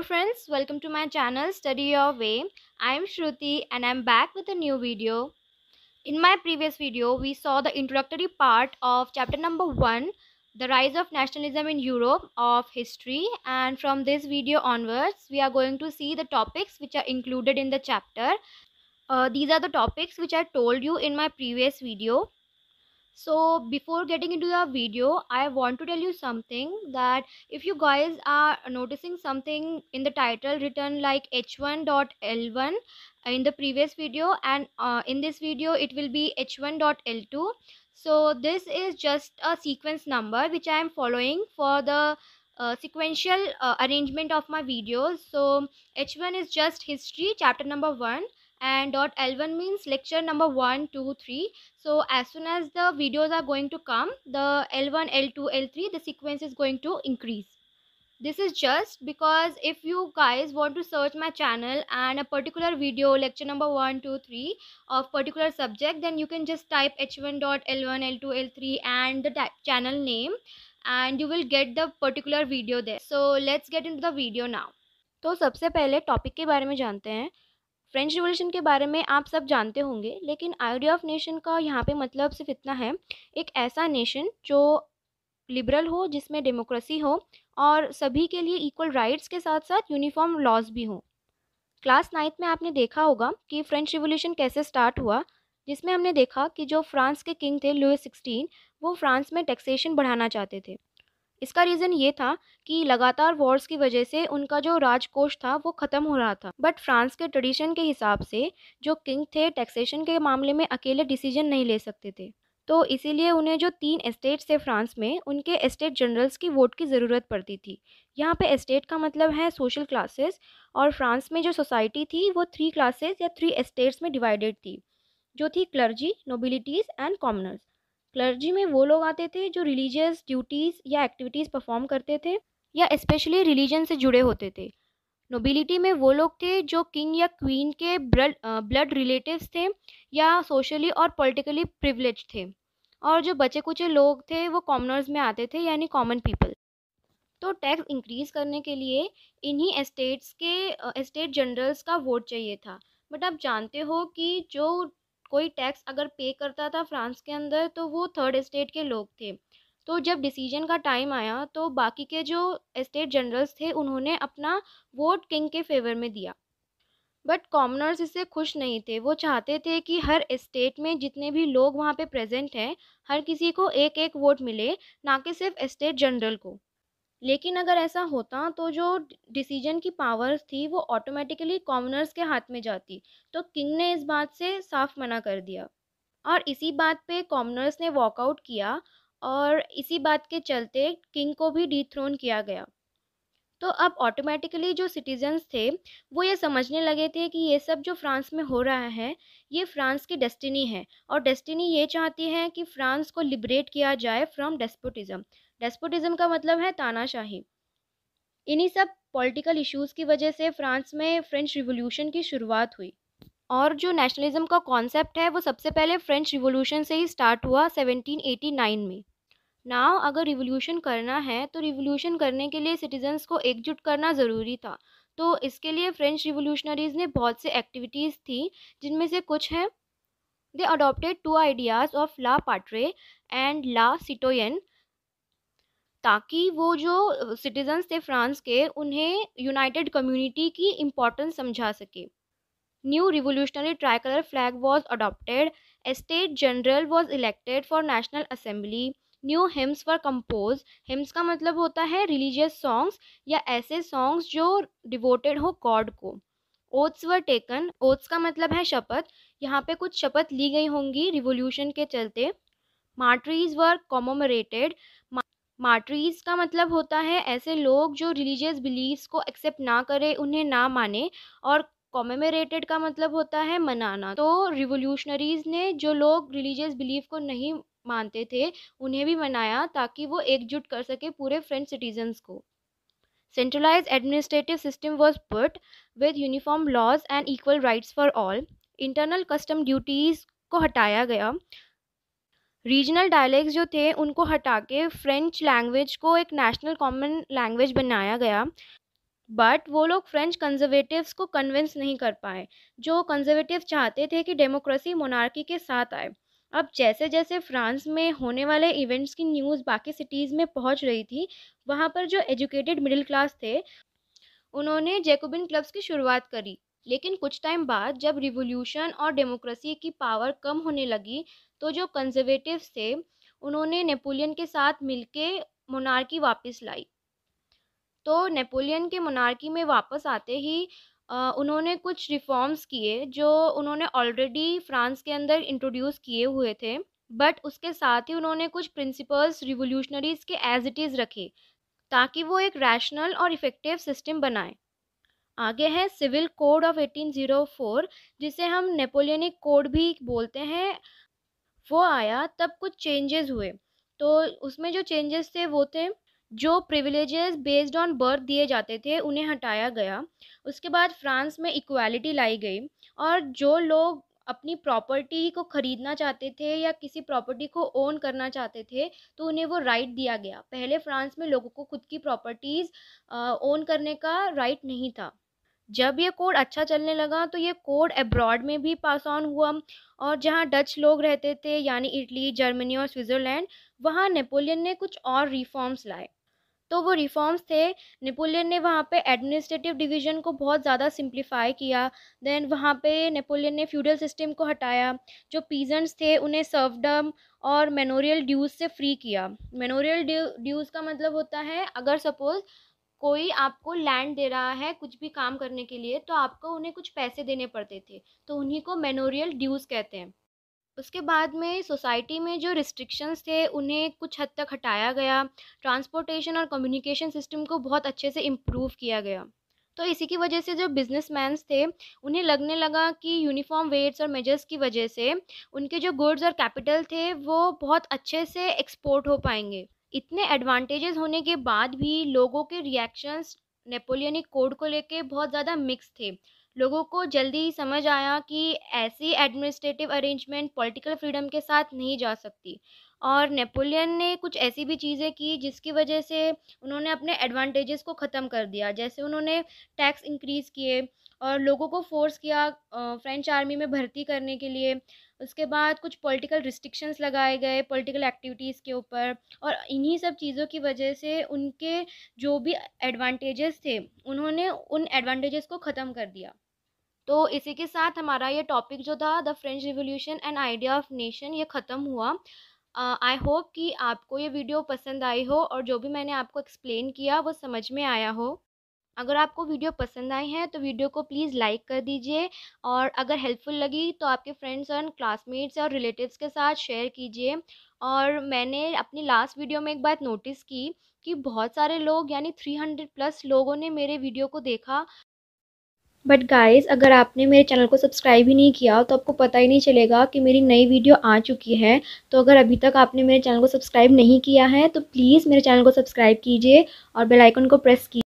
Hello friends, welcome to my channel Study Your Way. I am Shruti and I am back with a new video. In my previous video, we saw the introductory part of chapter number 1, The Rise of Nationalism in Europe of History, and from this video onwards, we are going to see the topics which are included in the chapter. These are the topics which I told you in my previous video. So before getting into the video, I want to tell you something, that if you guys are noticing something in the title written like h1.l1 in the previous video, and in this video it will be h1.l2. So this is just a sequence number which I am following for the sequential arrangement of my videos. So h1 is just history chapter number 1, and .l1 means lecture number 1, 2, 3. So as soon as the videos are going to come, the L1, L2, L3, the sequence is going to increase. This is just because if you guys want to search my channel and a particular video, lecture number 1, 2, 3 of particular subject, then you can just type h1.l1, l2, l3 and the channel name, and you will get the particular video there. So let's get into the video now. तो सबसे पहले topic के बारे में जानते हैं। French revolution के बारे में आप सब जानते होंगे, लेकिन आइडिया ऑफ नेशन का यहाँ पे मतलब सिर्फ इतना है, एक ऐसा नेशन जो लिबरल हो, जिसमें डेमोक्रेसी हो और सभी के लिए इक्वल राइट्स के साथ साथ यूनिफॉर्म लॉज भी हों। क्लास 9th में आपने देखा होगा कि फ्रेंच रिवॉल्यूशन कैसे स्टार्ट हुआ, जिसमें हमने देखा कि जो फ्रांस के किंग थे लुई 16, वो फ्रांस में टैक्सेशन बढ़ाना चाहते थे। इसका रीज़न ये था कि लगातार वॉर्स की वजह से उनका जो राजकोष था वो ख़त्म हो रहा था। बट फ्रांस के ट्रेडिशन के हिसाब से जो किंग थे टैक्सेशन के मामले में अकेले डिसीजन नहीं ले सकते थे, तो इसीलिए उन्हें जो 3 एस्टेट्स थे फ्रांस में, उनके एस्टेट जनरल्स की वोट की ज़रूरत पड़ती थी। यहाँ पे एस्टेट का मतलब है सोशल क्लासेस, और फ्रांस में जो सोसाइटी थी वो 3 क्लासेस या 3 एस्टेट्स में डिवाइडेड थी, जो थी क्लर्जी, नोबिलिटीज़ एंड कॉमनर्स। क्लर्जी में वो लोग आते थे जो रिलीजियस ड्यूटीज़ या एक्टिविटीज़ परफॉर्म करते थे या स्पेशली रिलीजन से जुड़े होते थे। नोबिलिटी में वो लोग थे जो किंग या क्वीन के ब्लड रिलेटिव्स थे या सोशली और पॉलिटिकली प्रिविलेज थे, और जो बचे कुचे लोग थे वो कॉमनर्स में आते थे, यानी कॉमन पीपल। तो टैक्स इंक्रीज़ करने के लिए इन्हीं एस्टेट्स के एस्टेट जनरल्स का वोट चाहिए था। बट आप जानते हो कि जो कोई टैक्स अगर पे करता था फ्रांस के अंदर, तो वो थर्ड एस्टेट के लोग थे। तो जब डिसीजन का टाइम आया तो बाकी के जो एस्टेट जनरल्स थे उन्होंने अपना वोट किंग के फेवर में दिया। बट कॉमनर्स इससे खुश नहीं थे। वो चाहते थे कि हर एस्टेट में जितने भी लोग वहाँ पे प्रेजेंट हैं, हर किसी को एक एक वोट मिले, ना कि सिर्फ एस्टेट जनरल को। लेकिन अगर ऐसा होता तो जो डिसीजन की पावर्स थी वो ऑटोमेटिकली कॉमनर्स के हाथ में जाती। तो किंग ने इस बात से साफ मना कर दिया, और इसी बात पे कॉमनर्स ने वॉकआउट किया, और इसी बात के चलते किंग को भी डिथ्रोन किया गया। तो अब ऑटोमेटिकली जो सिटीजन्स थे वो ये समझने लगे थे कि ये सब जो फ्रांस में हो रहा है ये फ्रांस की डेस्टिनी है, और डेस्टिनी ये चाहती है कि फ्रांस को लिबरेट किया जाए फ्रॉम डेस्पोटिज्म। डेस्पोटिज्म का मतलब है तानाशाही। इन्हीं सब पॉलिटिकल इश्यूज़ की वजह से फ्रांस में फ्रेंच रिवॉल्यूशन की शुरुआत हुई, और जो नेशनलिज्म का कॉन्सेप्ट है वो सबसे पहले फ्रेंच रिवॉल्यूशन से ही स्टार्ट हुआ 1789 में। नाउ अगर रिवॉल्यूशन करना है तो रिवॉल्यूशन करने के लिए सिटीजन्स को एकजुट करना ज़रूरी था। तो इसके लिए फ्रेंच रिवॉल्यूशनरीज़ ने बहुत से एक्टिविटीज़ थी, जिनमें से कुछ है, they adopted 2 ideas of la patrie and la citoyen, ताकि वो जो सिटीजन्स थे फ्रांस के, उन्हें यूनाइटेड कम्युनिटी की इम्पोर्टेंस समझा सके। New revolutionary tricolour flag was adopted, A state general was elected for national assembly, new hymns were compose. Hymns का मतलब होता है रिलीजियस सॉन्ग्स या ऐसे सॉन्ग्स जो डिवोटेड हो गॉड को। ओथ्स वर टेकन, ओथ्स का मतलब है शपथ, यहाँ पे कुछ शपथ ली गई होंगी रिवोल्यूशन के चलते। मार्टरीज वर कॉमोमरेटेड, मार्टरीज का मतलब होता है ऐसे लोग जो रिलीजियस बिलीव्स को एक्सेप्ट ना करे, उन्हें ना माने, और कॉमेमोरेटेड का मतलब होता है मनाना। तो रिवोल्यूशनरीज ने जो लोग रिलीजियस बिलीफ को नहीं मानते थे उन्हें भी मनाया, ताकि वो एकजुट कर सके पूरे फ्रेंच सिटीजन्स को। Centralize administrative system was put with uniform laws and equal rights for all. Internal custom duties को हटाया गया। रीजनल डायलेक्ट्स जो थे उनको हटा के फ्रेंच लैंग्वेज को एक नेशनल कॉमन लैंग्वेज बनाया गया। बट वो लोग फ्रेंच कंजर्वेटिव्स को कन्विंस नहीं कर पाए, जो कंजर्वेटिव चाहते थे कि डेमोक्रेसी मोनार्की के साथ आए। अब जैसे जैसे फ्रांस में होने वाले इवेंट्स की न्यूज़ बाकी सिटीज़ में पहुंच रही थी, वहाँ पर जो एजुकेटेड मिडिल क्लास थे उन्होंने जैकोबिन क्लब्स की शुरुआत करी। लेकिन कुछ टाइम बाद जब रिवॉल्यूशन और डेमोक्रेसी की पावर कम होने लगी, तो जो कंजर्वेटिव्स थे उन्होंने नेपोलियन के साथ मिलके मोनार्की वापस लाई। तो नेपोलियन के मोनार्की में वापस आते ही उन्होंने कुछ रिफॉर्म्स किए जो उन्होंने ऑलरेडी फ्रांस के अंदर इंट्रोड्यूस किए हुए थे। बट उसके साथ ही उन्होंने कुछ प्रिंसिपल्स रिवोल्यूशनरीज के एज इट इज़ रखे, ताकि वो एक रैशनल और इफ़ेक्टिव सिस्टम बनाएं। आगे है सिविल कोड ऑफ 1804, जिसे हम नेपोलियनिक कोड भी बोलते हैं। वो आया तब कुछ चेंजेस हुए। तो उसमें जो चेंजेस थे वो थे, जो प्रिविलेजेस बेस्ड ऑन बर्थ दिए जाते थे उन्हें हटाया गया। उसके बाद फ्रांस में इक्वालिटी लाई गई, और जो लोग अपनी प्रॉपर्टी को ख़रीदना चाहते थे या किसी प्रॉपर्टी को ओन करना चाहते थे, तो उन्हें वो राइट दिया गया। पहले फ्रांस में लोगों को खुद की प्रॉपर्टीज़ ओन करने का राइट नहीं था। जब ये कोड अच्छा चलने लगा तो ये कोड अब्रॉड में भी पास ऑन हुआ, और जहाँ डच लोग रहते थे यानी इटली, जर्मनी और स्विट्ज़रलैंड, वहाँ नेपोलियन ने कुछ और रिफॉर्म्स लाए। तो वो रिफॉर्म्स थे, नेपोलियन ने वहाँ पे एडमिनिस्ट्रेटिव डिवीज़न को बहुत ज़्यादा सिंप्लीफाई किया। देन वहाँ पे नेपोलियन ने फ्यूडल सिस्टम को हटाया। जो पीजेंट्स थे उन्हें सर्वडम और मेनोरियल ड्यूज़ से फ्री किया। मेनोरियल ड्यूज़ का मतलब होता है, अगर सपोज़ कोई आपको लैंड दे रहा है कुछ भी काम करने के लिए, तो आपको उन्हें कुछ पैसे देने पड़ते थे, तो उन्हीं को मेनोरियल ड्यूज़ कहते हैं। उसके बाद में सोसाइटी में जो रिस्ट्रिक्शंस थे उन्हें कुछ हद तक हटाया गया। ट्रांसपोर्टेशन और कम्युनिकेशन सिस्टम को बहुत अच्छे से इम्प्रूव किया गया। तो इसी की वजह से जो बिजनेसमैन्स थे उन्हें लगने लगा कि यूनिफॉर्म वेट्स और मेजर्स की वजह से उनके जो गुड्स और कैपिटल थे वो बहुत अच्छे से एक्सपोर्ट हो पाएंगे। इतने एडवांटेजेस होने के बाद भी लोगों के रिएक्शंस नेपोलियनिक कोड को लेके बहुत ज़्यादा मिक्स थे। लोगों को जल्दी ही समझ आया कि ऐसी एडमिनिस्ट्रेटिव अरेंजमेंट पॉलिटिकल फ्रीडम के साथ नहीं जा सकती, और नेपोलियन ने कुछ ऐसी भी चीज़ें की जिसकी वजह से उन्होंने अपने एडवांटेजेस को ख़त्म कर दिया। जैसे उन्होंने टैक्स इंक्रीज़ किए और लोगों को फोर्स किया फ्रेंच आर्मी में भर्ती करने के लिए। उसके बाद कुछ पॉलिटिकल रिस्ट्रिक्शंस लगाए गए पॉलिटिकल एक्टिविटीज़ के ऊपर, और इन्हीं सब चीज़ों की वजह से उनके जो भी एडवांटेजेस थे उन्होंने उन एडवांटेजेस को ख़त्म कर दिया। तो इसी के साथ हमारा ये टॉपिक जो था the French revolution and idea of nation, ये ख़त्म हुआ। आई होप कि आपको ये वीडियो पसंद आई हो और जो भी मैंने आपको एक्सप्लेन किया वो समझ में आया हो। अगर आपको वीडियो पसंद आई है तो वीडियो को प्लीज़ लाइक कर दीजिए, और अगर हेल्पफुल लगी तो आपके फ्रेंड्स और क्लासमेट्स और रिलेटिव्स के साथ शेयर कीजिए। और मैंने अपनी लास्ट वीडियो में एक बात नोटिस की कि बहुत सारे लोग यानी 300 प्लस लोगों ने मेरे वीडियो को देखा। बट गाइस, अगर आपने मेरे चैनल को सब्सक्राइब ही नहीं किया तो आपको पता ही नहीं चलेगा कि मेरी नई वीडियो आ चुकी है। तो अगर अभी तक आपने मेरे चैनल को सब्सक्राइब नहीं किया है तो प्लीज़ मेरे चैनल को सब्सक्राइब कीजिए और बेल आइकन को प्रेस कीजिए।